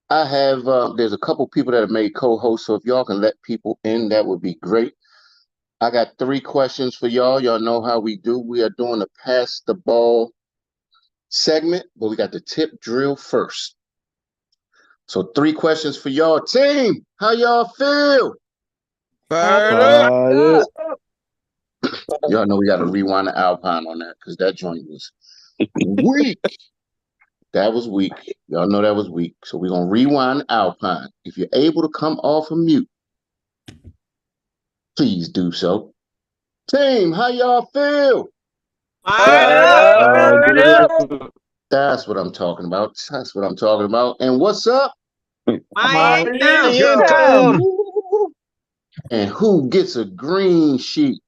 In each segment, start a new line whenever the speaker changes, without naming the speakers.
I have, there's a couple people that have made co-hosts, so if y'all can let people in, that would be great. I got three questions for y'all. Y'all know how we do. We are doing a pass the ball segment, but we got the tip drill first. So three questions for y'all. Team, how y'all feel?
Fired up.
Fire.
Y'all know we got to rewind the Alpine on that because that joint was weak. That was weak. Y'all know that was weak. So we're going to rewind the Alpine. If you're able to come off of mute, please do so. Team, how y'all feel?
Fired
Fired
up.
up.
Fired up.
That's what I'm talking about. That's what I'm talking about. And what's up?
Miami.
Anthem.
And who gets a green sheet?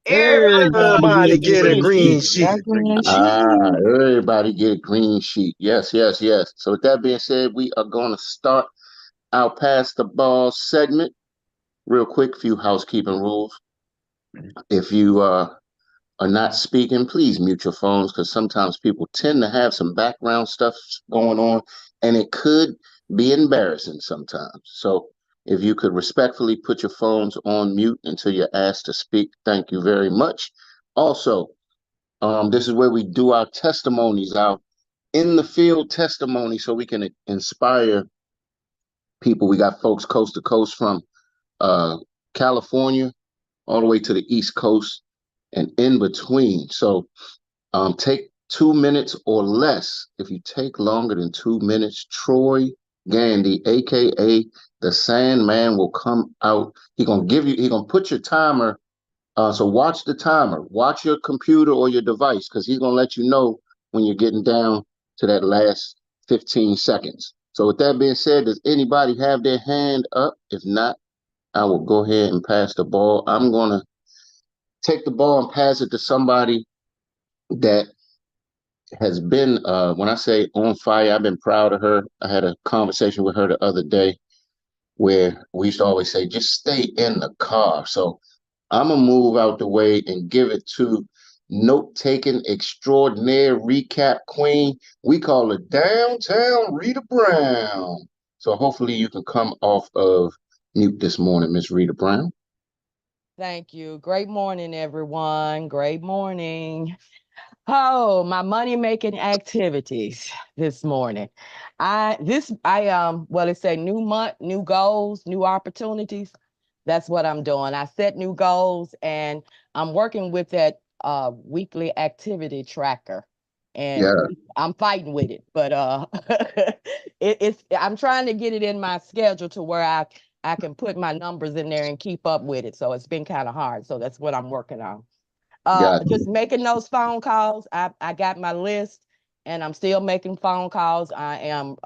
Everybody get
Everybody
a
get a
green
green
sheet.
sheet.
Everybody get a green sheet. Yes, yes, yes. So with that being said, we are going to start our pass the ball segment. Real quick, few housekeeping rules. If you are not speaking, please mute your phones because sometimes people tend to have some background stuff going on and it could be embarrassing sometimes. So if you could respectfully put your phones on mute until you're asked to speak, thank you very much. Also, this is where we do our testimonies, our in the field testimony, so we can inspire people. We got folks coast to coast from uh, California all the way to the East Coast and in between. So take 2 minutes or less. If you take longer than 2 minutes, Troy Gandy, aka the Sandman, will come out. He gonna put your timer. So watch the timer. Watch your computer or your device because he's gonna let you know when you're getting down to that last 15 seconds. So with that being said, does anybody have their hand up? If not, I will go ahead and pass the ball. I'm gonna take the ball and pass it to somebody that has been, when I say on fire, I've been proud of her. I had a conversation with her the other day where we used to always say, just stay in the car. So I'm going to move out the way and give it to note taking extraordinaire recap queen. We call her Downtown Rita Brown. So hopefully you can come off of mute this morning, Miss Rita Brown.
Thank you. Great morning, everyone. Great morning. Oh, my money making activities this morning. Well, it's a new month, new goals, new opportunities. That's what I'm doing. I set new goals and I'm working with that weekly activity tracker. And
Yeah,
I'm fighting with it, but I'm trying to get it in my schedule to where I can put my numbers in there and keep up with it. So it's been kind of hard. So that's what I'm working on.
got
Just
you.
making those phone calls. I got my list and I'm still making phone calls. I am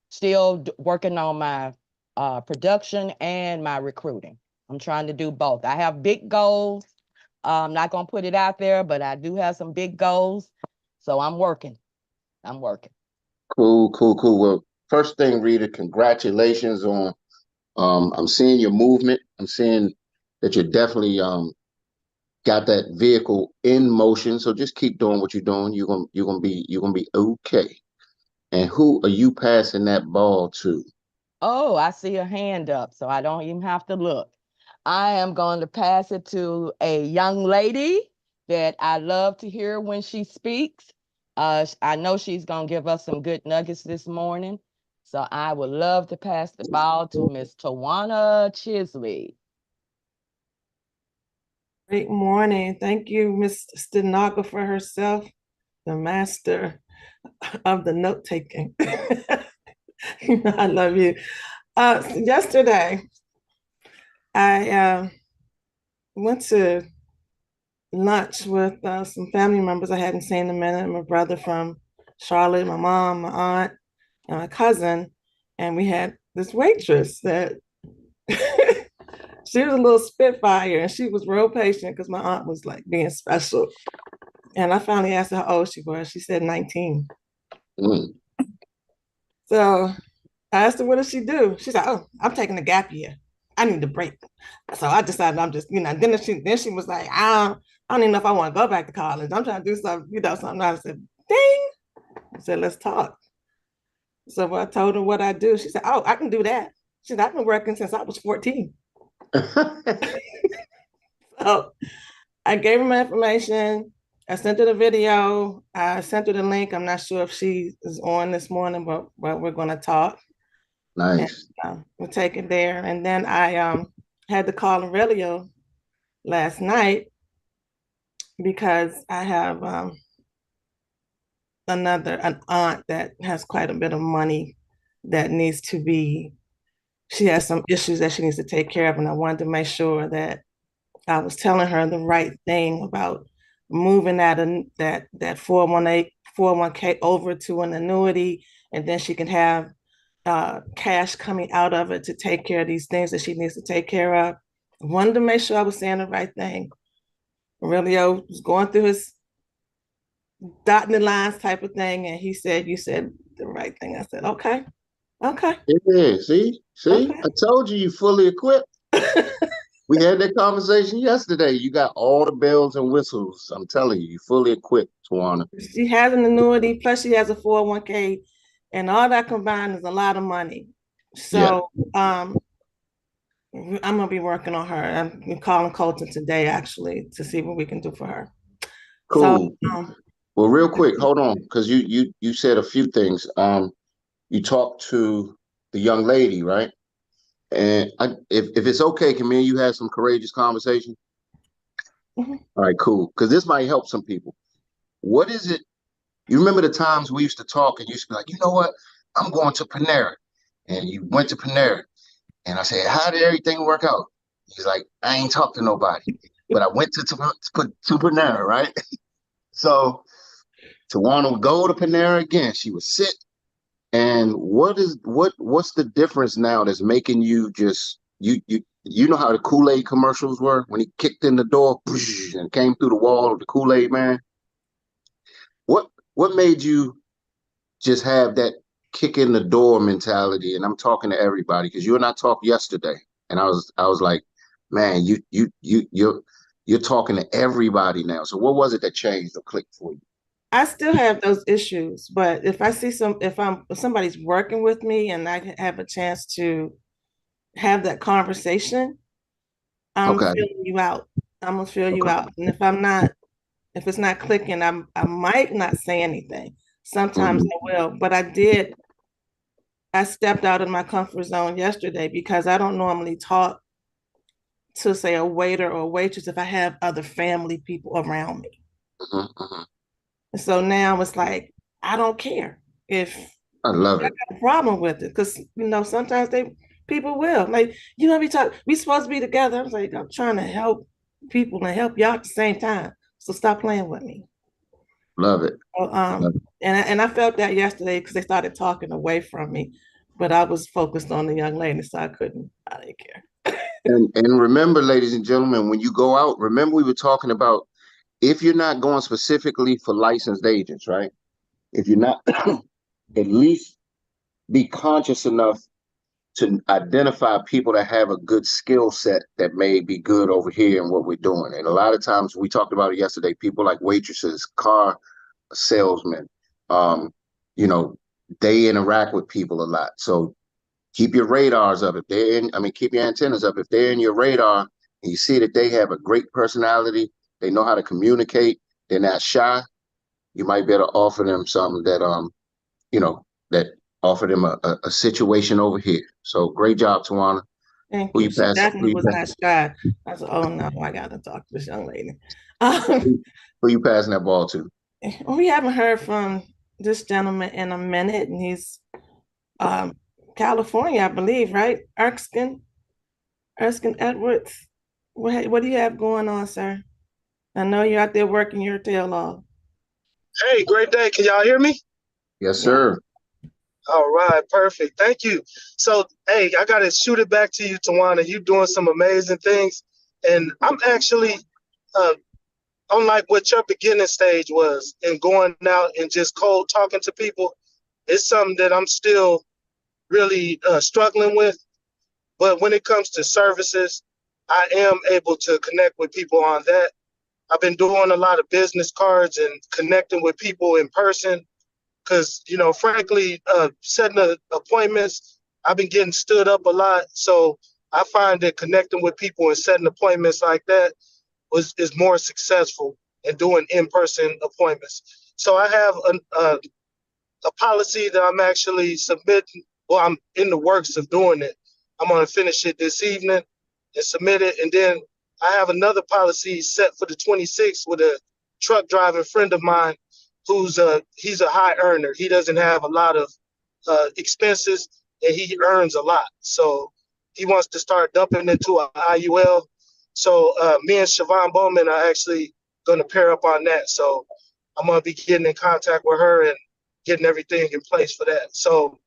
still working on my production and my recruiting. I'm trying to do both. I have big goals. I'm not going to put it out there, but I do have some big goals. So I'm working. I'm working.
Cool, cool, cool. Well, first thing, Rita, congratulations on I'm seeing your movement. I'm seeing that you're definitely got that vehicle in motion. So just keep doing what you're doing. You're gonna be okay. And who are you passing that ball to?
Oh, I see a hand up, so I don't even have to look. I am going to pass it to a young lady that I love to hear when she speaks. I know she's going to give us some good nuggets this morning. So I would love to pass the ball to Miss Tawana Chisley.
Great morning. Thank you, Miss Stenographer herself, the master of the note taking. I love you. Yesterday, I went to lunch with some family members I hadn't seen in a minute. My brother from Charlotte, my mom, my aunt, and my cousin. And we had this waitress that she was a little spitfire and she was real patient because my aunt was like being special. And I finally asked her how old she was. She said 19.
Mm,
So I asked her, what does she do? She said, oh, I'm taking a gap year. I need a break. So I decided I'm just, then she was like, I don't even know if I want to go back to college. I'm trying to do something, something. I said, dang. I said, let's talk. So when I told her what I do, she said, "Oh, I can do that." She said, "I've been working since I was 14." So I gave her my information. I sent her the video. I sent her the link. I'm not sure if she is on this morning, but we're going to talk and
Nice.
we'll take it there. And then I had to call Aurelio last night because I have an aunt that has quite a bit of money that needs to be. She has some issues that she needs to take care of, and I wanted to make sure that I was telling her the right thing about moving that 401k over to an annuity, and then she can have cash coming out of it to take care of these things that she needs to take care of. I wanted to make sure I was saying the right thing. Aurelio was going through his dotting the lines type of thing, and he said, "You said the right thing." I said, "Okay, okay,
Yeah, see,
okay."
I told you fully equipped. We had that conversation yesterday. You got all the bells and whistles. I'm telling you, fully equipped, Tawana.
She has an annuity, plus she has a 401k, and all that combined is a lot of money.
Yeah,
So I'm gonna be working on her. I'm calling Colton today actually to see what we can do for her. So
cool. Well, real quick, hold on, because you said a few things. You talked to the young lady, right? And if it's okay, can me and you have some courageous conversation?
mhm.
All right, cool. Because this might help some people. What is it? You remember the times we used to talk and you used to be like, you know what? I'm going to Panera. And you went to Panera. And I said, how did everything work out? He's like, I ain't talked to nobody. But I went to Panera, right? So Tawana would go to Panera again. She would sit. And what's the difference now that's making you just you know how the Kool-Aid commercials were when he kicked in the door and came through the wall of the Kool-Aid man? What what made you just have that kick in the door mentality? And I'm talking to everybody because you and I talked yesterday, and I was like, man, you're talking to everybody now. So what was it that changed or clicked for you?
I still have those issues, but if I see if somebody's working with me and I have a chance to have that conversation, I'm
Okay,
feeling you out. I'm gonna feel you
okay.
out. And if it's not clicking, I might not say anything. Sometimes
Mhm.
I will, but I stepped out of my comfort zone yesterday because I don't normally talk to say a waiter or a waitress if I have other family people around me.
Mhm, mhm.
And so now it's like, I don't care if
I love
I
it.
got a problem with it. Because sometimes people will. Like, we supposed to be together. I was like, I'm trying to help people and help y'all at the same time. So stop playing with me.
Love it.
So,
Love it.
and I felt that yesterday because they started talking away from me. But I was focused on the young lady, so I didn't care.
And remember, ladies and gentlemen, when you go out, remember we were talking about if you're not going specifically for licensed agents, right? If you're not, at least be conscious enough to identify people that have a good skill set that may be good over here in what we're doing. And a lot of times we talked about it yesterday, people like waitresses, car salesmen, um, you know, they interact with people a lot. So keep your radars up. If they're in, I mean, keep your antennas up. If they're in your radar and you see that they have a great personality, they know how to communicate, they're not shy, you might better offer them something that that offer them a situation over here. So great job, Tawana.
Thank
Who
you.
you
She
pass? Who
definitely
you
was
pass?
not shy. I said, "Oh no, I got to talk to this young lady." Um,
Who you passing that ball to?
we haven't heard from this gentleman in a minute, and he's um, California, I believe, right? Erskine Edwards. What do you have going on, sir? I know you're out there working your tail off.
Hey, great day. Can y'all hear me?
Yes,
Yeah.
sir.
All right, perfect. Thank you. So, hey, I gotta shoot it back to you, Tawana. You doing some amazing things, and I'm actually, uh, unlike what your beginning stage was, and going out and just cold talking to people. It's something that I'm still really struggling with. But when it comes to services, I am able to connect with people on that. I've been doing a lot of business cards and connecting with people in person because frankly, setting appointments, I've been getting stood up a lot. So I find that connecting with people and setting appointments like that is more successful than doing in-person appointments. So I have a policy that I'm actually submitting. Well, I'm in the works of doing it. I'm going to finish it this evening and submit it. And then I have another policy set for the 26th with a truck driving friend of mine he's a high earner. He doesn't have a lot of expenses and he earns a lot. So he wants to start dumping into an IUL. So me and Siobhan Bowman are actually going to pair up on that. So I'm going to be getting in contact with her and getting everything in place for that. So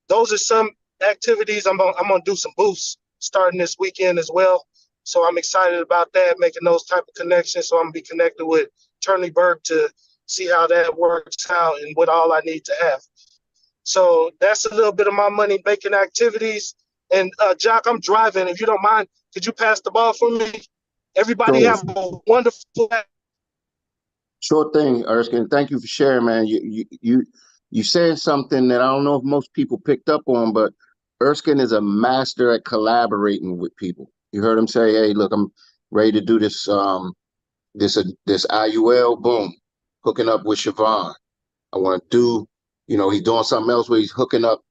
those are some activities. I'm gonna do some booths starting this weekend as well. So I'm excited about that, making those type of connections. So I'm gonna be connected with Turnleyburg to see how that works out and what all I need to have. So that's a little bit of my money making activities. And Jock, I'm driving. If you don't mind, could you pass the ball for me? Everybody
Sure.
have a wonderful.
Sure thing, Erskine. Thank you for sharing, man. You said something that I don't know if most people picked up on, but Erskine is a master at collaborating with people. You heard him say, "Hey, look, I'm ready to do this IUL. Boom, hooking up with Siobhan. I want to do, he's doing something else where he's hooking up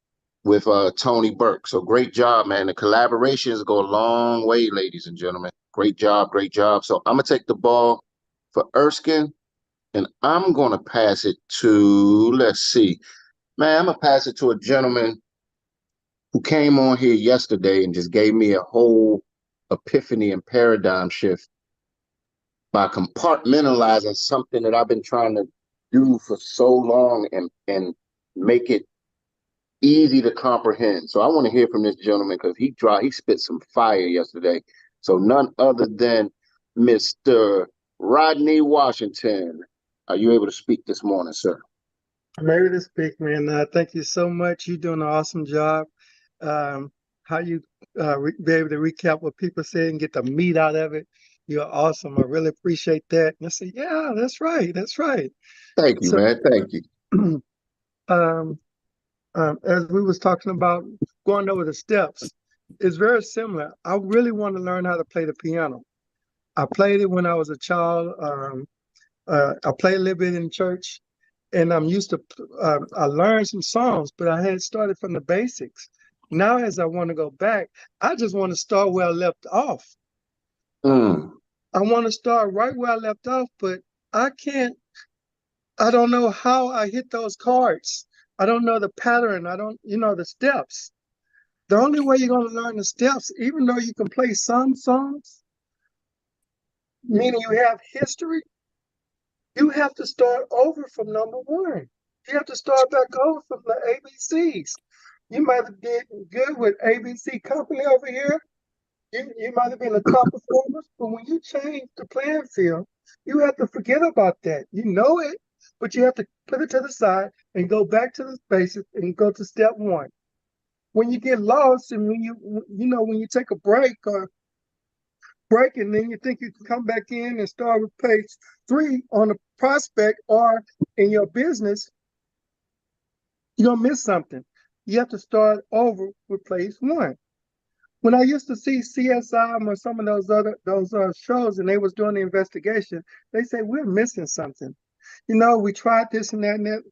with Tony Burke. So great job, man. The collaborations go a long way, ladies and gentlemen. Great job, great job. So I'm gonna take the ball for Erskine. And I'm going to pass it to, let's see, man, I'm going to pass it to a gentleman who came on here yesterday and just gave me a whole epiphany and paradigm shift by compartmentalizing something that I've been trying to do for so long and make it easy to comprehend. So I want to hear from this gentleman because he spit some fire yesterday. So none other than Mr. Rodney Washington. Are you able to speak this morning, sir?
I'm able to speak, man. Thank you so much. You're doing an awesome job. How you be able to recap what people say and get the meat out of it. You're awesome. I really appreciate that. And I say, yeah, that's right. That's right.
Thank you,
So,
man. Thank you.
um, as we was talking about going over the steps, it's very similar. I really want to learn how to play the piano. I played it when I was a child. I played a little bit in church, and I'm used to. I learned some songs, but I had started from the basics. Now, as I want to go back, I just want to start where I left off.
Mm,
I want to start right where I left off, but I can't. I don't know how I hit those chords. I don't know the pattern. I don't, the steps. The only way you're going to learn the steps, even though you can play some songs, meaning you have history, you have to start over from number one. You have to start back over from the ABCs. You might have been good with ABC Company over here. You might have been the top performers, but when you change the playing field, you have to forget about that. You know it, but you have to put it to the side and go back to the basics and go to step one. When you get lost and when you take a break and then you think you can come back in and start with page 3 on a prospect or in your business, you're gonna miss something. You have to start over with page 1. When I used to see CSI or some of those shows and they was doing the investigation, they say we're missing something. We tried this and that and that.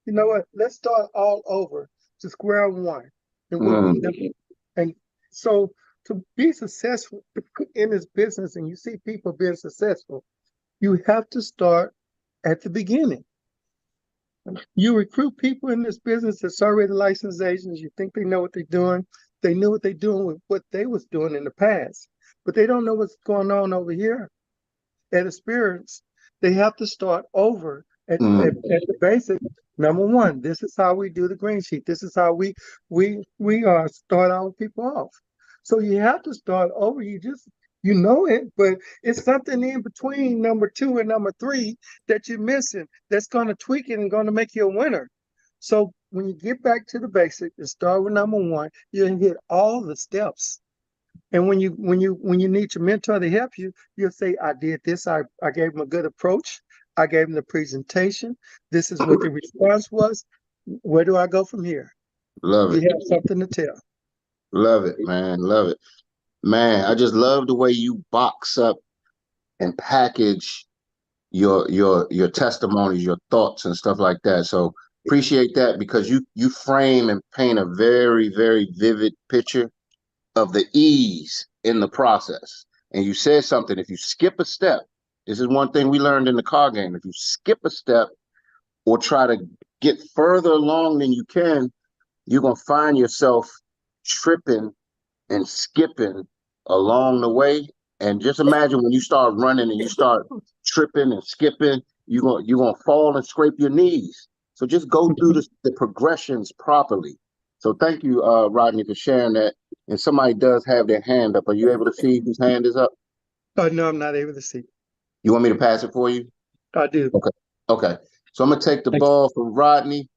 You know what? Let's start all over to square one.
mm,
And so to be successful in this business, and you see people being successful, you have to start at the beginning. You recruit people in this business that's already licensed agents. You think they know what they're doing. They knew what they're doing with what they was doing in the past, but they don't know what's going on over here at Xperts. They have to start over at the basic. Number one, this is how we do the green sheet. This is how we start our people off. So you have to start over. You know it, but it's something in between number 2 and number 3 that you're missing that's going to tweak it and going to make you a winner. So when you get back to the basic and start with number 1, you'll hit all the steps. And when you need your mentor to help you, you'll say, I did this, I gave him a good approach, I gave them the presentation. This is what the response was. Where do I go from here?
Love
You
it.
have something to tell.
Love it, man. Love it. Man, I just love the way you box up and package your testimonies, your thoughts and stuff like that. So appreciate that because you frame and paint a very, very vivid picture of the ease in the process. And you said something, if you skip a step, this is one thing we learned in the car game. If you skip a step or try to get further along than you can, you're gonna find yourself tripping and skipping along the way. And just imagine when you start running and you start tripping and skipping, you're gonna fall and scrape your knees. So just go through the progressions properly. So thank you, Rodney, for sharing that. And somebody does have their hand up. Are you able to see whose hand is up?
Oh, no, I'm not able to see.
You want me to pass it for you?
I do.
Okay. Okay. So I'm gonna take the ball from Rodney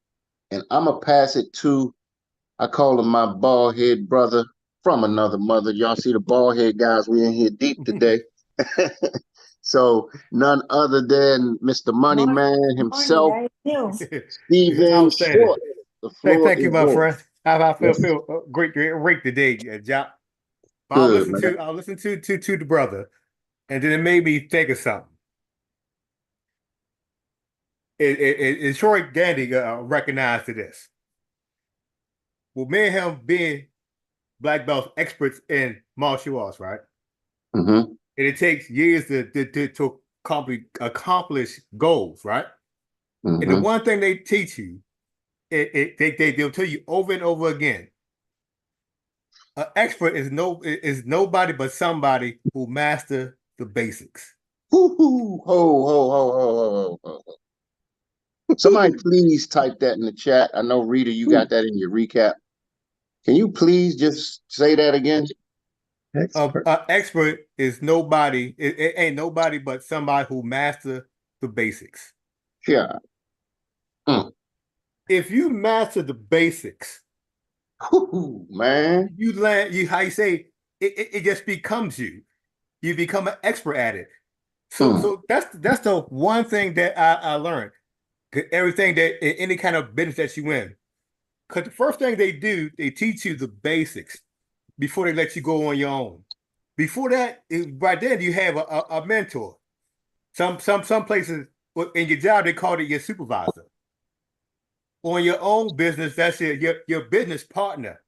and I'm gonna pass it to, I call him my bald head brother from another mother. Y'all see the bald head guys, we in here deep today. So none other than Mr. Money Man himself, Stephen
Outstanding.
Short. The
Hey,
floor
thank you,
is
my
yours.
friend. I feel
Yes.
feel great today, Jock.
Good, man.
I'll listen to the brother, and then it made me think of something. Troy Gandy recognized this. Well, me and him being black belts experts in martial arts, right?
Mm-hmm.
And it takes years to accomplish goals, right? And the
Mm-hmm.
one thing they teach you, they'll tell you over and over again, an expert is nobody but somebody who master the basics.
Ho, ho, ho, ho, ho, ho. Somebody please type that in the chat. I know, Rita, you got that in your recap. Can you please just say that again?
Expert.
An expert is nobody. It ain't nobody but somebody who master the basics.
Yeah. Mm.
If you master the basics,
Man.
you land. You how you say it just becomes you. You become an expert at it.
Mm.
So that's the one thing that I learned. Everything that in any kind of business that you in, because the first thing they do, they teach you the basics before they let you go on your own. Before that, right then you have a mentor. Some places in your job they call it your supervisor. On your own business, that's your business partner.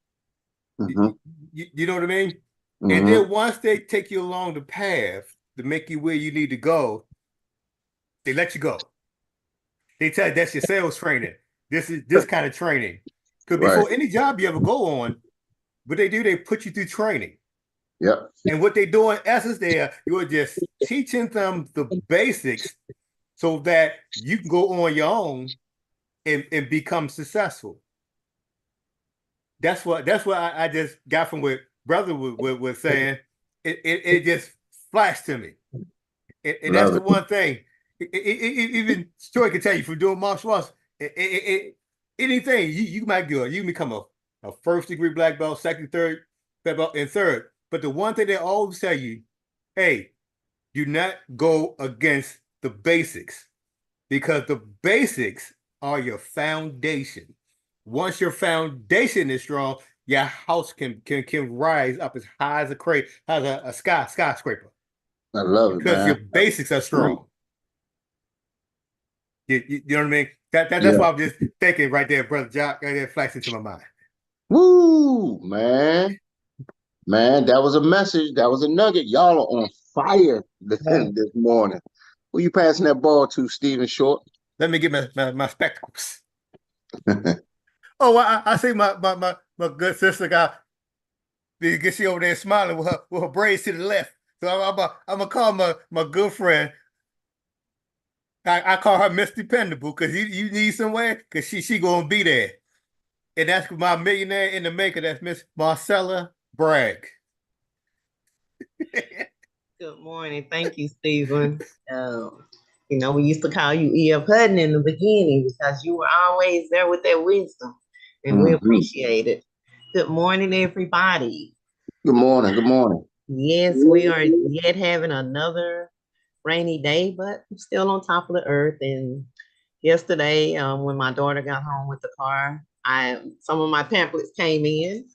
Mm-hmm.
You know what I mean? And
Mm-hmm.
then once they take you along the path to make you where you need to go, they let you go. They tell you that's your sales training. This is this kind of training. Because
Right.
before any job you ever go on, what they do, they put you through training.
Yep.
And what they do in essence, you're just teaching them the basics so that you can go on your own and become successful. That's what I just got from what brother was saying. It just flashed to me. And that's
Love
the
it.
one thing. Even Story can tell you from doing martial arts, anything you might go, you can become a first degree black belt, second, third, black belt, and third. But the one thing they always tell you, hey, do not go against the basics because the basics are your foundation. Once your foundation is strong, your house can rise up as high as a skyscraper
I love it,
because your
man.
basics are strong. You know what I mean? That's
Yeah.
why I'm just thinking right there, brother Jock. Right there, flashed into my mind.
Woo, man. Man, that was a message. That was a nugget. Y'all are on fire this morning. Who you passing that ball to, Stephen Short?
Let me get my spectacles. Oh, I see my good sister got. You can see over there smiling with her braids to the left. So I'm gonna call my good friend. I call her Miss Dependable because you need somewhere because she gonna be there. And that's my millionaire in the maker. That's Miss Marcella Bragg.
Good morning. Thank you, Stephen. We used to call you E.F. Hutton in the beginning because you were always there with that wisdom, and we
Mm-hmm.
appreciate it. Good morning, everybody.
Good morning. Good morning.
Yes, we are yet having another rainy day, but I'm still on top of the earth. And yesterday, when my daughter got home with the car, some of my pamphlets came in,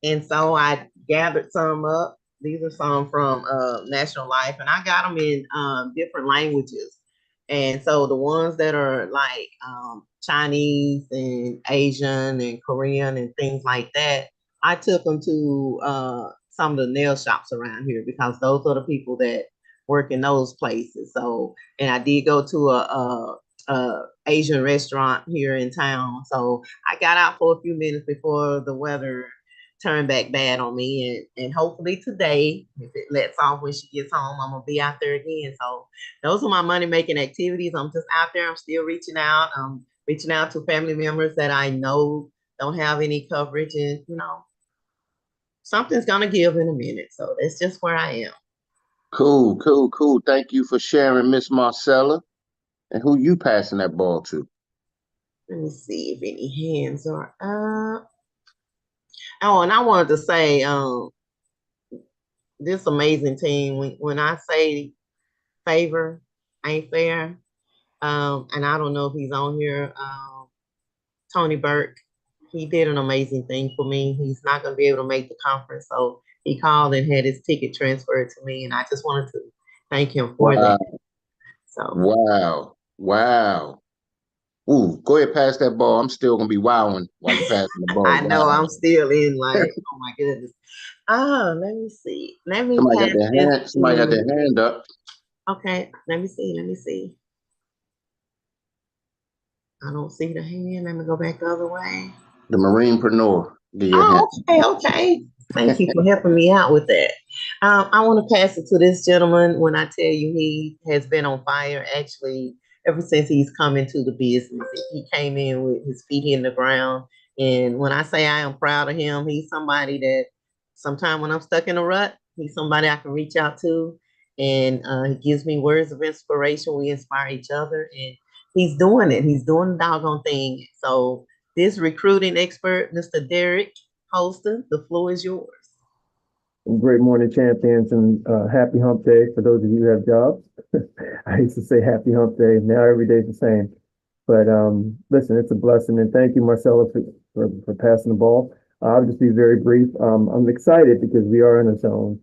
and so I gathered some up. These are some from National Life, and I got them in different languages. And so the ones that are like Chinese and Asian and Korean and things like that, I took them to some of the nail shops around here because those are the people that work in those places. So, and I did go to a Asian restaurant here in town. So I got out for a few minutes before the weather turned back bad on me, and hopefully today, if it lets off when she gets home, I'm gonna be out there again. So those are my money making activities. I'm just out there. I'm still reaching out. Reaching out to family members that I know don't have any coverage, and something's gonna give in a minute. So that's just where I am.
Cool, cool, cool. Thank you for sharing, Miss Marcella. And who you passing that ball to?
Let me see if any hands are up. Oh, and I wanted to say, this amazing team. When I say favor ain't fair, and I don't know if he's on here, Tony Burke, he did an amazing thing for me. He's not going to be able to make the conference, so he called and had his ticket transferred to me, and I just wanted to thank him for
Wow,
that. So
wow, wow. Ooh, go ahead, pass that ball. I'm still gonna be wowing while you passing the ball.
I know
Wow.
I'm still in like, oh my goodness. Oh, let me see. Let me
Somebody got
pass
their
this
hand. Somebody got
to.
their hand up.
Okay, let me see. Let me see. I don't see the hand. Let me go back the other way.
The Marinepreneur. Give you a hint.
Oh, okay, okay. Thank you for helping me out with that. I want to pass it to this gentleman. When I tell you he has been on fire, actually, ever since he's come into the business, he came in with his feet in the ground. And when I say I am proud of him, he's somebody that sometime when I'm stuck in a rut, he's somebody I can reach out to. And he gives me words of inspiration. We inspire each other. And he's doing it. He's doing the doggone thing. So this recruiting expert, Mr. Derek Holston, the floor is yours.
Great morning, champions, and happy hump day for those of you who have jobs. I used to say happy hump day. Now every day's the same. But listen, it's a blessing, and thank you, Marcella, for passing the ball. I'll just be very brief. I'm excited because we are in a zone.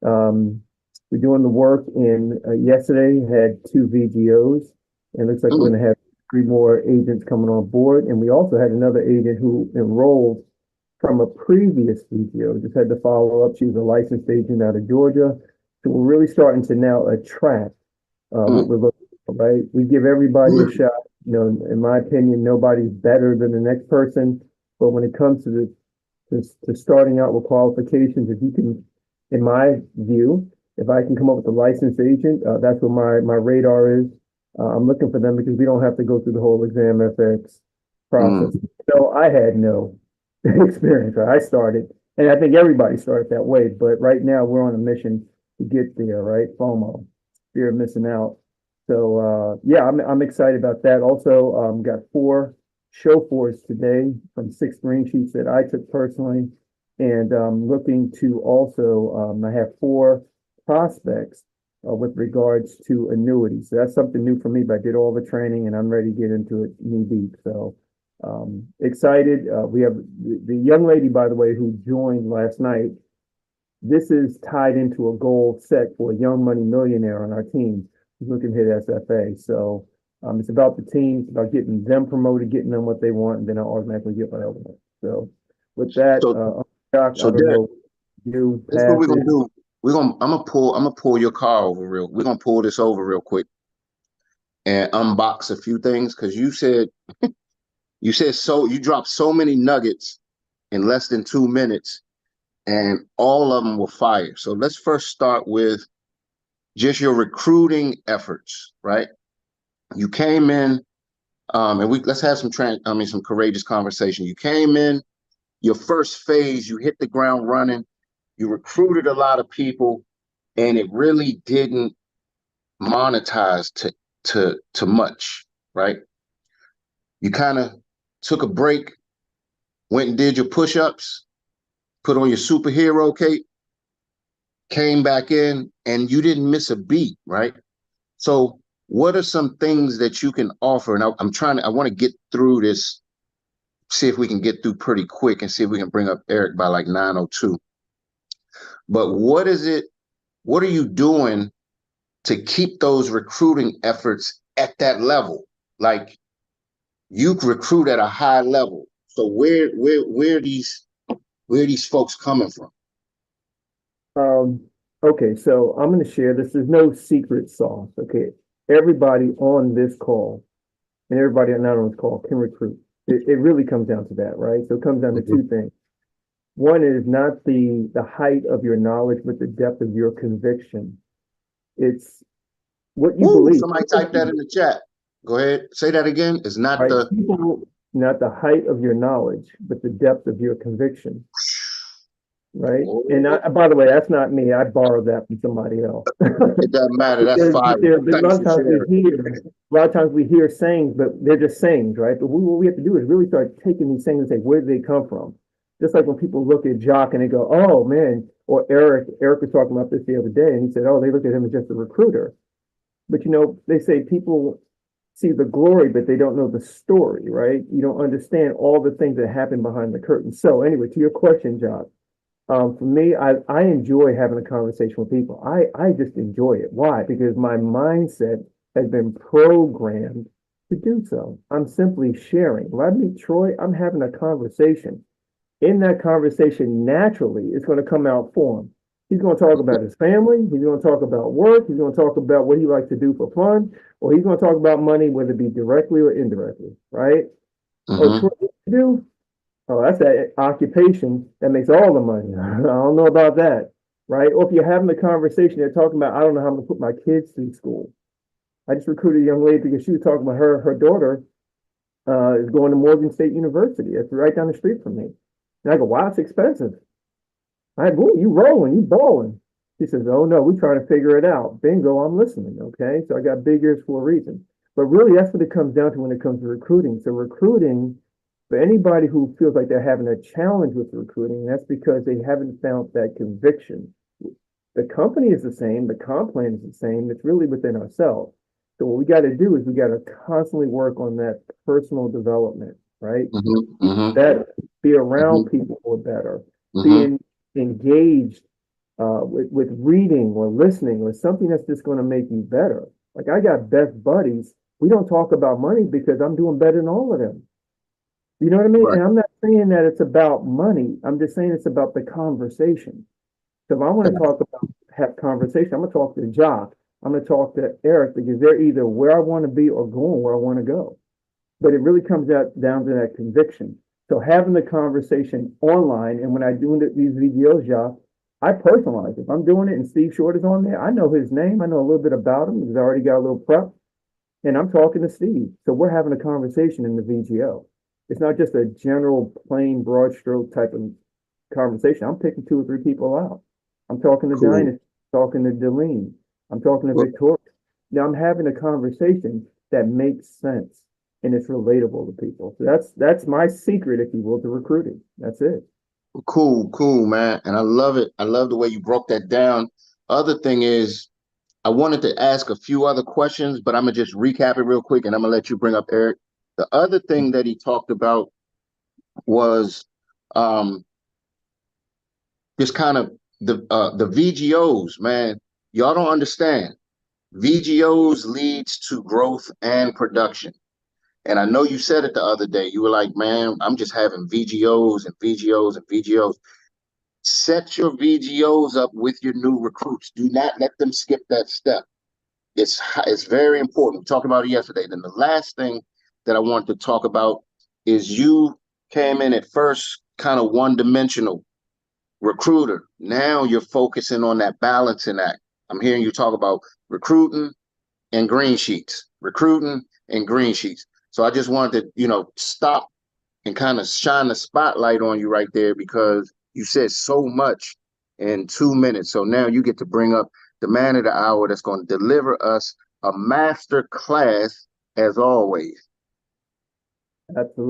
We're doing the work, and yesterday had 2 VGOs, and it looks like we're going to have 3 more agents coming on board. And we also had another agent who enrolled from a previous VGO, just had to follow up. She was a licensed agent out of Georgia. So we're really starting to now attract what we're looking for, right? We give everybody a shot. In my opinion, nobody's better than the next person. But when it comes to starting out with qualifications, if you can, in my view, if I can come up with a licensed agent, that's what my radar is. I'm looking for them because we don't have to go through the whole exam FX process. So I had no experience. Right? I started, and I think everybody started that way. But right now, we're on a mission to get there. Right, FOMO, fear of missing out. So yeah, I'm excited about that. Also, got 4 show fours today from 6 green sheets that I took personally, and looking to also I have 4 prospects with regards to annuities. So that's something new for me. But I did all the training, and I'm ready to get into it knee deep. So. Excited. We have the young lady, by the way, who joined last night. This is tied into a goal set for a young money millionaire on our team who's looking to hit SFA. So it's about the team, it's about getting them promoted, getting them what they want, and then I'll automatically get what I want. So with that, Doc,
So
I don't
Derek,
know you
this is what
pass
we're gonna
it.
do. I'm gonna pull your car over we're gonna pull this over real quick and unbox a few things because you said so you dropped so many nuggets in less than 2 minutes and all of them were fire. So let's first start with just your recruiting efforts, right? You came in, and let's have some courageous conversation. You came in, your first phase, you hit the ground running, you recruited a lot of people, and it really didn't monetize to much, right? You kind of took a break, went and did your push-ups, put on your superhero cape, came back in, and you didn't miss a beat, right? So what are some things that you can offer? And I want to get through this, see if we can get through pretty quick and see if we can bring up Eric by like 9:02. But what are you doing to keep those recruiting efforts at that level? Like, you recruit at a high level. So where are these folks coming from?
Okay, so I'm going to share this. There's no secret sauce. Okay, everybody on this call and everybody not on this call can recruit. It really comes down to that, right? So it comes down to two things. One is not the height of your knowledge, but the depth of your conviction. It's what you believe.
Somebody type that in the chat. Go ahead. Say that again. It's not
right?
the
Not the height of your knowledge, but the depth of your conviction. Right. And by the way, that's not me. I borrowed that from somebody else.
It doesn't matter. That's fine.
A lot of times we hear sayings, but they're just sayings, right? But what we have to do is really start taking these sayings and say, where do they come from? Just like when people look at Jock and they go, oh man, or Eric was talking about this the other day, and he said, oh, they look at him as just a recruiter. But they say people see the glory, but they don't know the story, right? You don't understand all the things that happen behind the curtain. So anyway, to your question, Jock. For me, I enjoy having a conversation with people. I just enjoy it. Why? Because my mindset has been programmed to do so. I'm simply sharing. When I meet Troy, I'm having a conversation. In that conversation, naturally, it's going to come out for him. He's going to talk about his family. He's going to talk about work. He's going to talk about what he likes to do for fun, or he's going to talk about money, whether it be directly or indirectly, right? Oh, Troy, what you do? Oh, that's that occupation that makes all the money. I don't know about that, right? Or if you're having a conversation, they're talking about, I don't know how I'm going to put my kids through school. I just recruited a young lady because she was talking about her daughter is going to Morgan State University. It's right down the street from me. And I go, wow, it's expensive. I go, you rolling, you balling. She says, oh no, we're trying to figure it out. Bingo, I'm listening. Okay. So I got big ears for a reason. But really, that's what it comes down to when it comes to recruiting. So recruiting, for anybody who feels like they're having a challenge with recruiting, that's because they haven't found that conviction. The company is the same, the comp plan is the same, it's really within ourselves. So what we got to do is we got to constantly work on that personal development, right? That be around people who are better, being engaged with reading or listening or something that's just going to make you better. Like I got best buddies. We don't talk about money because I'm doing better than all of them. You know what I mean? Right. And I'm not saying that it's about money. I'm just saying it's about the conversation. So if I want to have conversation, I'm going to talk to Jock. I'm going to talk to Eric because they're either where I want to be or going where I want to go. But it really comes down to that conviction. So having the conversation online, and when I do these videos, Jock, I personalize it. If I'm doing it and Steve Short is on there, I know his name. I know a little bit about him because I already got a little prep. And I'm talking to Steve. So we're having a conversation in the VGO. It's not just a general, plain, broad stroke type of conversation. I'm picking 2 or 3 people out. I'm talking to Dinah, talking to Delene. I'm talking to Victoria. Now I'm having a conversation that makes sense and it's relatable to people. So that's my secret, if you will, to recruiting. That's it.
Cool, man. And I love it. I love the way you broke that down. Other thing is, I wanted to ask a few other questions, but I'm going to just recap it real quick and I'm going to let you bring up Eric. The other thing that he talked about was just kind of the VGOs, man. Y'all don't understand. VGOs leads to growth and production. And I know you said it the other day. You were like, man, I'm just having VGOs and VGOs and VGOs. Set your VGOs up with your new recruits. Do not let them skip that step. It's very important. We talked about it yesterday. Then the last thing that I wanted to talk about is you came in at first kind of one-dimensional recruiter. Now you're focusing on that balancing act. I'm hearing you talk about recruiting and green sheets, recruiting and green sheets. So I just wanted to, stop and kind of shine the spotlight on you right there because you said so much in 2 minutes. So now you get to bring up the man of the hour that's going to deliver us a master class as always.
Absolutely.